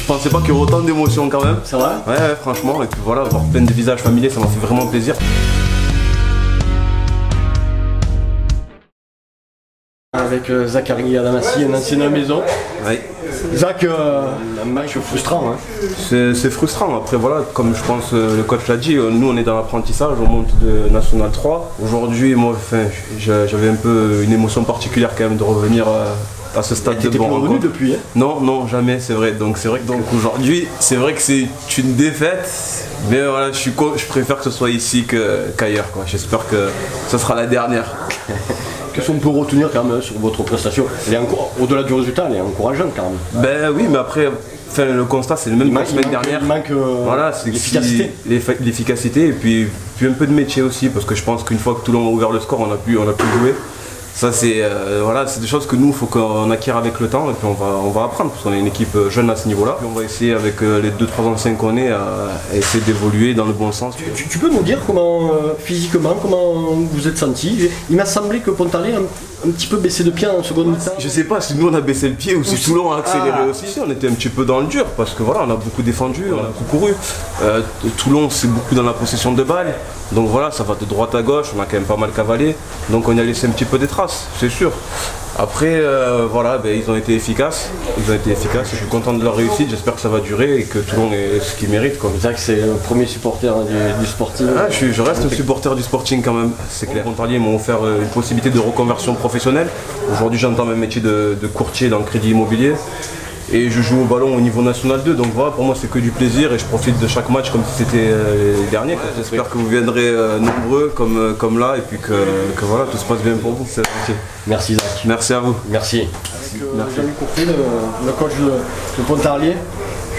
pensais pas qu'il y aurait autant d'émotions quand même. C'est vrai? Ouais, franchement, et puis voilà, voir plein de visages familiers, ça m'a fait vraiment plaisir. Avec Zachary Adamassi, un ancien de la maison. Oui. Zach, un match frustrant. Hein. C'est frustrant. Après, voilà, comme je pense le coach l'a dit, nous on est dans l'apprentissage, on monte de National 3. Aujourd'hui, moi, j'avais un peu une émotion particulière quand même de revenir à ce stade de bon revenu depuis hein? Non, non, jamais, c'est vrai. Donc c'est vrai que aujourd'hui, c'est vrai que c'est une défaite. Mais voilà, je préfère que ce soit ici qu'ailleurs. J'espère que ce sera la dernière. Qu'est-ce qu'on peut retenir quand même sur votre prestation? Au-delà du résultat, elle est encourageante quand même. Ben oui, mais après, le constat c'est le même que la semaine dernière. Il manque voilà, c'est l'efficacité. L'efficacité et puis un peu de métier aussi, parce que je pense qu'une fois que Toulon a ouvert le score, on a pu jouer. Ça c'est voilà, c'est des choses que nous, il faut qu'on acquiert avec le temps et puis on va apprendre, parce qu'on est une équipe jeune à ce niveau-là. On va essayer avec les 2-3 anciens qu'on est à essayer d'évoluer dans le bon sens. Tu peux nous dire comment, physiquement, comment vous vous êtes senti? Il m'a semblé que Pontarlier a un petit peu baissé de pied en seconde mi-temps. Je sais pas si nous on a baissé le pied ou si Toulon a accéléré aussi. On était un petit peu dans le dur parce que voilà, on a beaucoup défendu, on a beaucoup couru. Toulon c'est beaucoup dans la possession de balles. Donc voilà, ça va de droite à gauche, on a quand même pas mal cavalé. Donc on y a laissé un petit peu des traces, c'est sûr. Après, voilà, ils ont été efficaces. Je suis content de leur réussite, j'espère que ça va durer et que Toulon est ce qu'il mérite. C'est vrai que c'est le premier supporter du Sporting. Ah, je reste un supporter du Sporting quand même, c'est clair. Pontarlier m'ont offert une possibilité de reconversion professionnelle. Aujourd'hui, j'entends mon métier de courtier dans le crédit immobilier. Et je joue au ballon au niveau national 2, donc voilà, pour moi c'est que du plaisir et je profite de chaque match comme si c'était les derniers. Ouais, j'espère que vous viendrez nombreux comme là et puis que voilà, tout se passe bien pour vous. Merci Zach. Merci à vous. Merci. Jean-Luc Courtier, le coach de Pontarlier,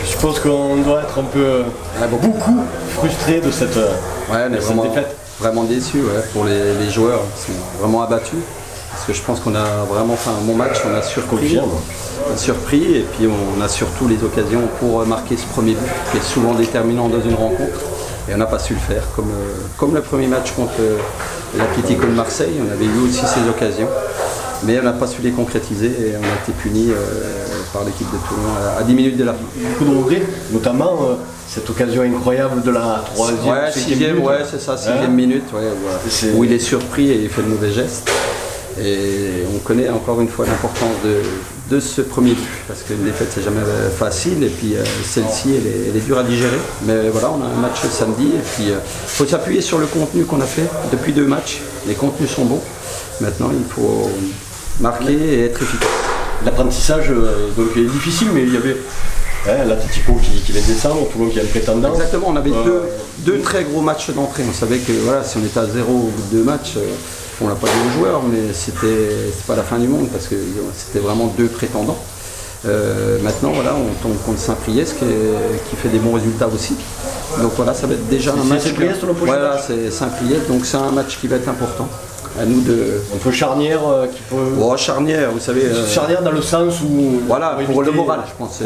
je suppose qu'on doit être un peu, beaucoup frustré de cette défaite. Vraiment déçu pour les joueurs, ils sont vraiment abattus. Parce que je pense qu'on a vraiment fait un bon match, on a surpris et puis on a surtout les occasions pour marquer ce premier but qui est souvent déterminant dans une rencontre et on n'a pas su le faire comme le premier match contre l'Atlético de Marseille, on avait eu aussi ces occasions mais on n'a pas su les concrétiser et on a été puni par l'équipe de Toulon à 10 minutes de la fin. Beaucoup de regrets, notamment cette occasion incroyable de la 3e, 6e minute. Ouais, c'est ça, 6e minute, où il est surpris et il fait le mauvais geste. Et on connaît encore une fois l'importance de ce premier but, parce qu'une défaite c'est jamais facile, et puis celle-ci elle est dure à digérer. Mais voilà, on a un match samedi, et puis il faut s'appuyer sur le contenu qu'on a fait depuis 2 matchs. Les contenus sont bons, maintenant il faut marquer et être efficace. L'apprentissage donc est difficile, mais il y avait l'Atlético qui vient de descendre, Toulon qui a le prétendant. Exactement, on avait deux très gros matchs d'entrée. On savait que voilà, si on était à 0 au bout de 2 matchs, on n'a pas de joueurs, mais c'est pas la fin du monde parce que c'était vraiment 2 prétendants. Maintenant, voilà, on tombe contre Saint-Priest qui fait des bons résultats aussi. Donc voilà, ça va être déjà un match. Voilà, c'est Saint-Priest, donc c'est un match qui va être important. À nous de. Un peu charnière qui peut. Oh, charnière, vous savez. Charnière dans le sens où. Voilà, pour le moral, je pense.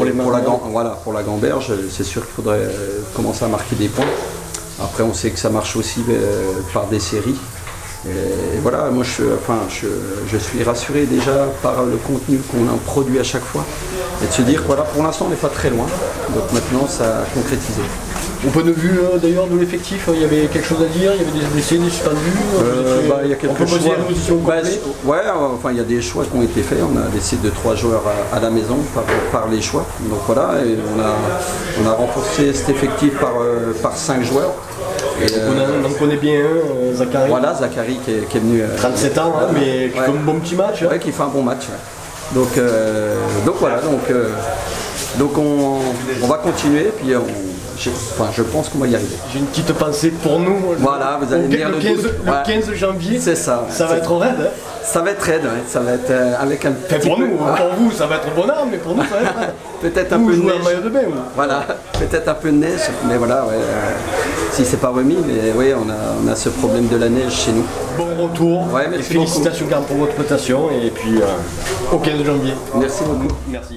Pour la gamberge, c'est sûr qu'il faudrait commencer à marquer des points. Après, on sait que ça marche aussi par des séries. Et voilà, moi je suis rassuré déjà par le contenu qu'on a produit à chaque fois. Et de se dire que voilà, pour l'instant on n'est pas très loin. Donc maintenant ça a concrétisé. Au point de vue d'ailleurs de l'effectif, il y avait quelque chose à dire, il y avait des blessés, des suspendus. Il y a quelques choix. Il y a des choix qui ont été faits. On a laissé 2-3 joueurs à la maison par les choix. Donc voilà, et on a renforcé cet effectif par 5 joueurs. On en connaît bien un, Zachary. Voilà, Zachary qui est venu. 37 ans, mais qui fait un bon petit match. Ouais, qui fait un bon match. Donc voilà, donc on va continuer, puis je pense qu'on va y arriver. J'ai une petite pensée pour nous. Voilà, vous allez venir le 15 janvier. C'est ça. Ça va être raide. Ça va être raide, ça va être avec un petit pour nous, pour vous, ça va être bonheur, mais pour nous, ça va être raide. Peut-être un peu de neige. Maillot de bain, voilà, peut-être un peu de neige, mais voilà, si c'est pas remis, mais oui, on a ce problème de la neige chez nous. Bon retour, et félicitations pour votre prestation, et puis au 15 janvier. Merci beaucoup. Merci.